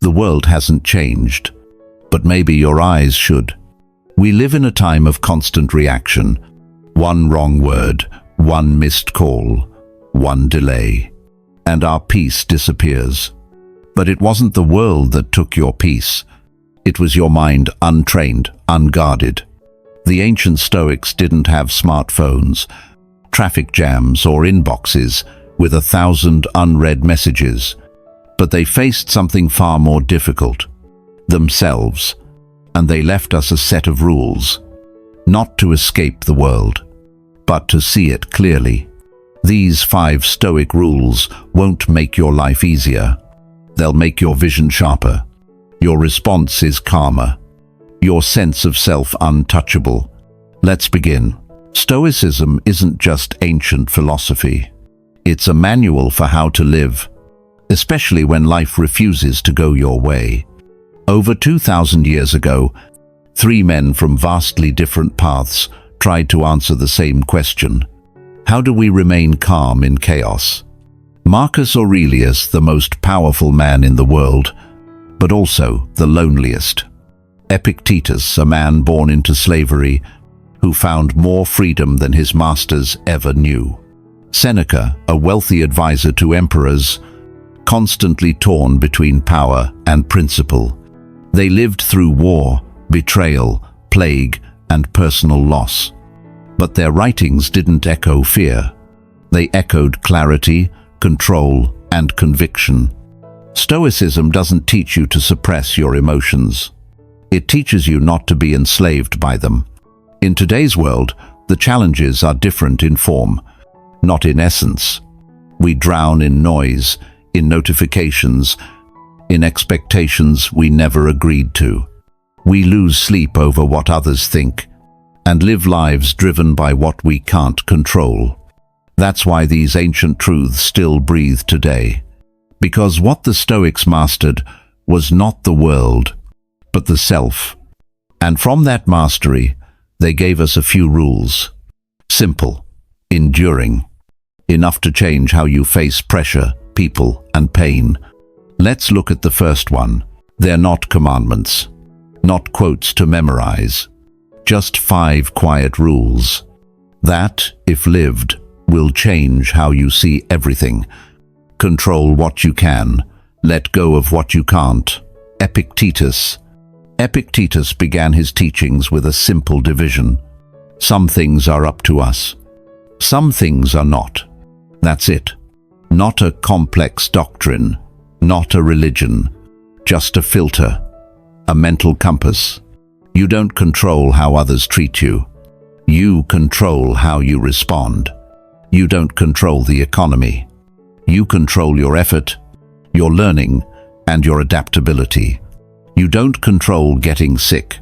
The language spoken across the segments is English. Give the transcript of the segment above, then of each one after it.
The world hasn't changed, but maybe your eyes should. We live in a time of constant reaction. One wrong word, one missed call, one delay, and our peace disappears. But it wasn't the world that took your peace. It was your mind, untrained, unguarded. The ancient Stoics didn't have smartphones, traffic jams, or inboxes with 1,000 unread messages. But they faced something far more difficult, themselves, and they left us a set of rules, not to escape the world, but to see it clearly. These 5 Stoic rules won't make your life easier. They'll make your vision sharper, your responses calmer, your sense of self untouchable. Let's begin. Stoicism isn't just ancient philosophy. It's a manual for how to live, especially when life refuses to go your way. Over 2,000 years ago, 3 men from vastly different paths tried to answer the same question. How do we remain calm in chaos? Marcus Aurelius, the most powerful man in the world, but also the loneliest. Epictetus, a man born into slavery, who found more freedom than his masters ever knew. Seneca, a wealthy advisor to emperors, constantly torn between power and principle. They lived through war, betrayal, plague, and personal loss. But their writings didn't echo fear. They echoed clarity, control, and conviction. Stoicism doesn't teach you to suppress your emotions. It teaches you not to be enslaved by them. In today's world, the challenges are different in form, not in essence. We drown in noise, in notifications, in expectations we never agreed to. We lose sleep over what others think, and live lives driven by what we can't control. That's why these ancient truths still breathe today. Because what the Stoics mastered was not the world, but the self. And from that mastery, they gave us a few rules. Simple, enduring, enough to change how you face pressure, people, and pain. Let's look at the first one. They're not commandments, not quotes to memorize, just 5 quiet rules that, if lived, will change how you see everything. Control what you can, let go of what you can't. Epictetus. Epictetus began his teachings with a simple division. Some things are up to us. Some things are not. That's it. Not a complex doctrine, not a religion, just a filter, a mental compass. You don't control how others treat you. You control how you respond. You don't control the economy. You control your effort, your learning, and your adaptability. You don't control getting sick.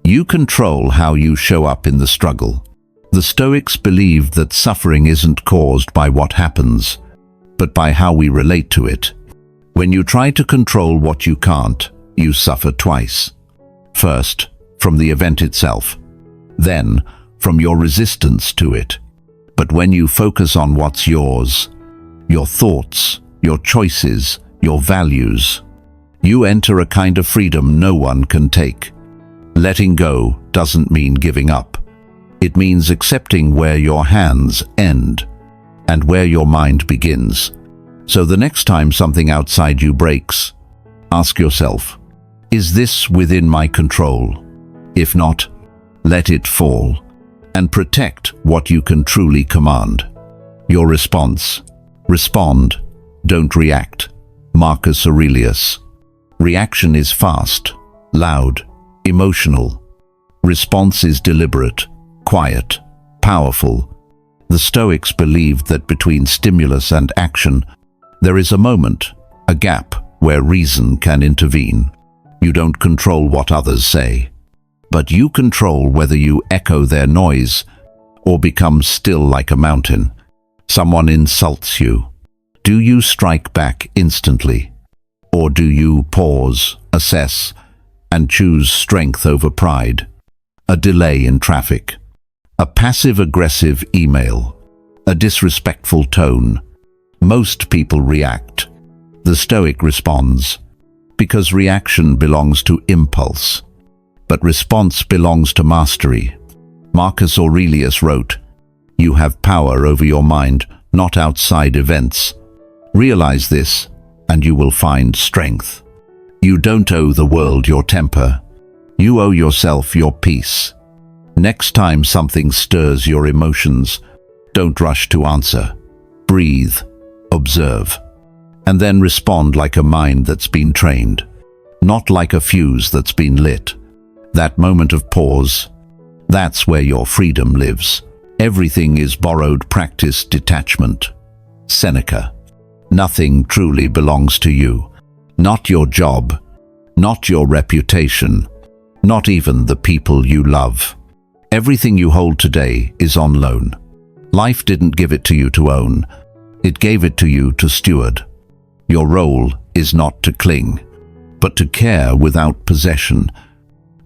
You control how you show up in the struggle. The Stoics believed that suffering isn't caused by what happens, but by how we relate to it. When you try to control what you can't, you suffer twice. First, from the event itself. Then, from your resistance to it. But when you focus on what's yours, your thoughts, your choices, your values, you enter a kind of freedom no one can take. Letting go doesn't mean giving up. It means accepting where your hands end and where your mind begins. So the next time something outside you breaks, ask yourself, is this within my control? If not, let it fall and protect what you can truly command. Your response. Respond, don't react. Marcus Aurelius. Reaction is fast, loud, emotional. Response is deliberate, quiet, powerful. The Stoics believed that between stimulus and action, there is a moment, a gap, where reason can intervene. You don't control what others say, but you control whether you echo their noise or become still like a mountain. Someone insults you. Do you strike back instantly? Or do you pause, assess, and choose strength over pride? A delay in traffic, a passive-aggressive email, a disrespectful tone. Most people react. The Stoic responds. Because reaction belongs to impulse, but response belongs to mastery. Marcus Aurelius wrote, "You have power over your mind, not outside events. Realize this, and you will find strength. You don't owe the world your temper. You owe yourself your peace. Next time something stirs your emotions, don't rush to answer. Breathe, observe, and then respond like a mind that's been trained, not like a fuse that's been lit. That moment of pause, that's where your freedom lives. Everything is borrowed practice. Detachment." Seneca. Nothing truly belongs to you. Not your job, not your reputation, not even the people you love. Everything you hold today is on loan. Life didn't give it to you to own. It gave it to you to steward. Your role is not to cling, but to care without possession.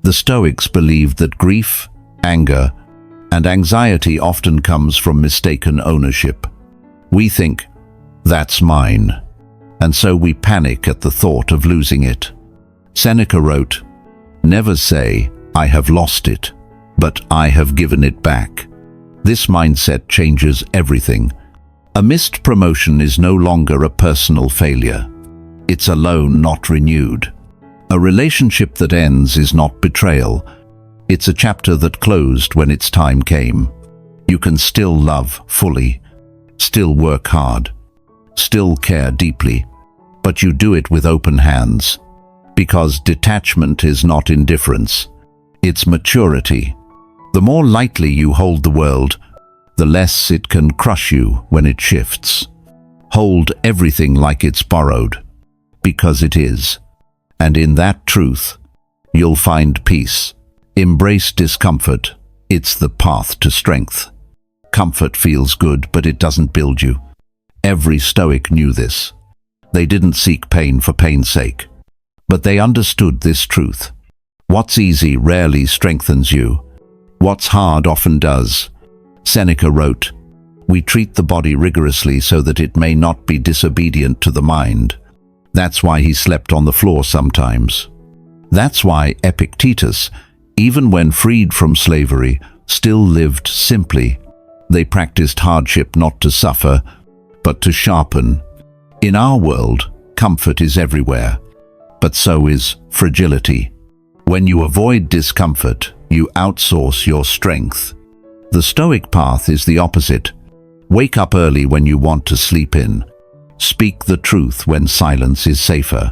The Stoics believed that grief, anger, and anxiety often comes from mistaken ownership. We think, "That's mine," and so we panic at the thought of losing it. Seneca wrote, "Never say, 'I have lost it,' but 'I have given it back.' This mindset changes everything. A missed promotion is no longer a personal failure. It's a loan not renewed. A relationship that ends is not betrayal. It's a chapter that closed when its time came. You can still love fully, still work hard, still care deeply, but you do it with open hands. Because detachment is not indifference, it's maturity. The more lightly you hold the world, the less it can crush you when it shifts. Hold everything like it's borrowed, because it is. And in that truth, you'll find peace. Embrace discomfort. It's the path to strength. Comfort feels good, but it doesn't build you. Every Stoic knew this. They didn't seek pain for pain's sake, but they understood this truth. What's easy rarely strengthens you. What's hard often does. Seneca wrote, "We treat the body rigorously so that it may not be disobedient to the mind." That's why he slept on the floor sometimes. That's why Epictetus, even when freed from slavery, still lived simply. They practiced hardship not to suffer, but to sharpen. In our world, comfort is everywhere, but so is fragility. When you avoid discomfort, you outsource your strength. The Stoic path is the opposite. Wake up early when you want to sleep in. Speak the truth when silence is safer.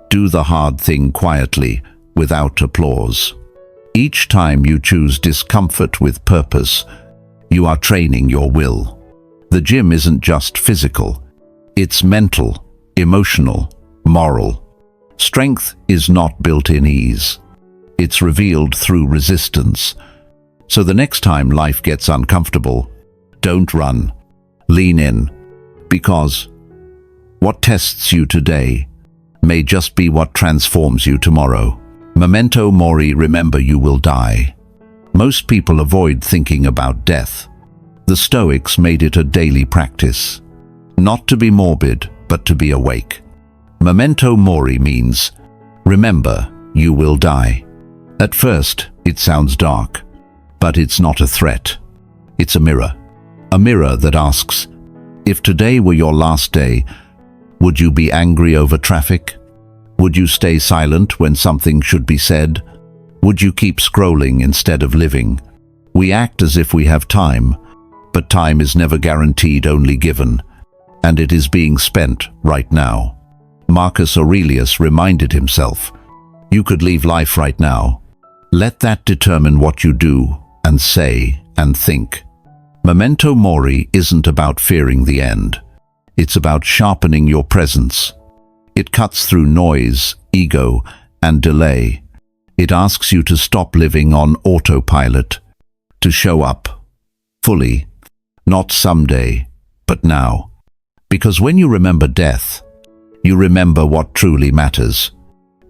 Do the hard thing quietly, without applause. Each time you choose discomfort with purpose, you are training your will. The gym isn't just physical. It's mental, emotional, moral. Strength is not built in ease. It's revealed through resistance. So the next time life gets uncomfortable, don't run. Lean in. Because what tests you today may just be what transforms you tomorrow. Memento Mori, remember you will die. Most people avoid thinking about death. The Stoics made it a daily practice. Not to be morbid, but to be awake. Memento Mori means, remember, you will die. At first, it sounds dark, but it's not a threat. It's a mirror. A mirror that asks, if today were your last day, would you be angry over traffic? Would you stay silent when something should be said? Would you keep scrolling instead of living? We act as if we have time, but time is never guaranteed, only given, and it is being spent right now. Marcus Aurelius reminded himself, you could leave life right now. Let that determine what you do and say and think. Memento Mori isn't about fearing the end. It's about sharpening your presence. It cuts through noise, ego, and delay. It asks you to stop living on autopilot, to show up fully, not someday, but now. Because when you remember death, you remember what truly matters.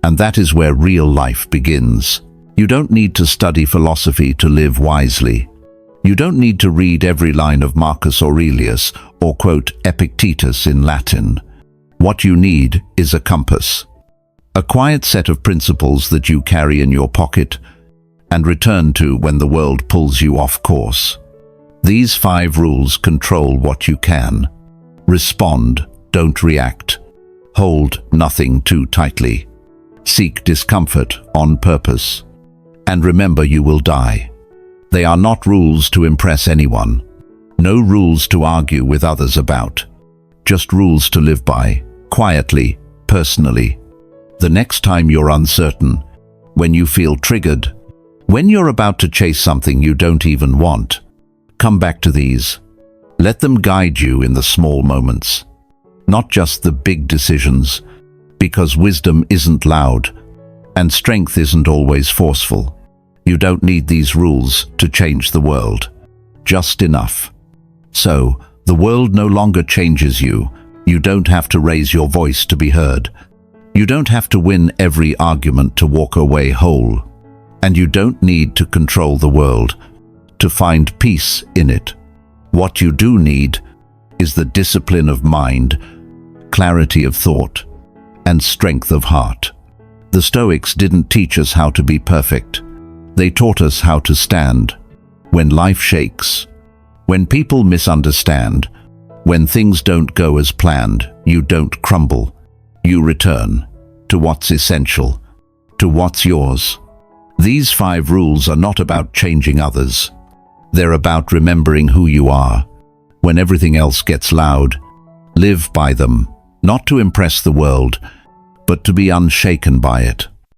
And that is where real life begins. You don't need to study philosophy to live wisely. You don't need to read every line of Marcus Aurelius or quote Epictetus in Latin. What you need is a compass. A quiet set of principles that you carry in your pocket and return to when the world pulls you off course. These 5 rules control what you can. Respond, don't react. Hold nothing too tightly. Seek discomfort on purpose. And remember, you will die. They are not rules to impress anyone. No rules to argue with others about. Just rules to live by, quietly, personally. The next time you're uncertain, when you feel triggered, when you're about to chase something you don't even want, come back to these. Let them guide you in the small moments, not just the big decisions, because wisdom isn't loud, and strength isn't always forceful. You don't need these rules to change the world. Just enough. So, the world no longer changes you. You don't have to raise your voice to be heard. You don't have to win every argument to walk away whole. And you don't need to control the world to find peace in it. What you do need is the discipline of mind, clarity of thought, and strength of heart. The Stoics didn't teach us how to be perfect. They taught us how to stand when life shakes, when people misunderstand, when things don't go as planned. You don't crumble. You return to what's essential, to what's yours. These 5 rules are not about changing others. They're about remembering who you are. When everything else gets loud, live by them, not to impress the world, but to be unshaken by it.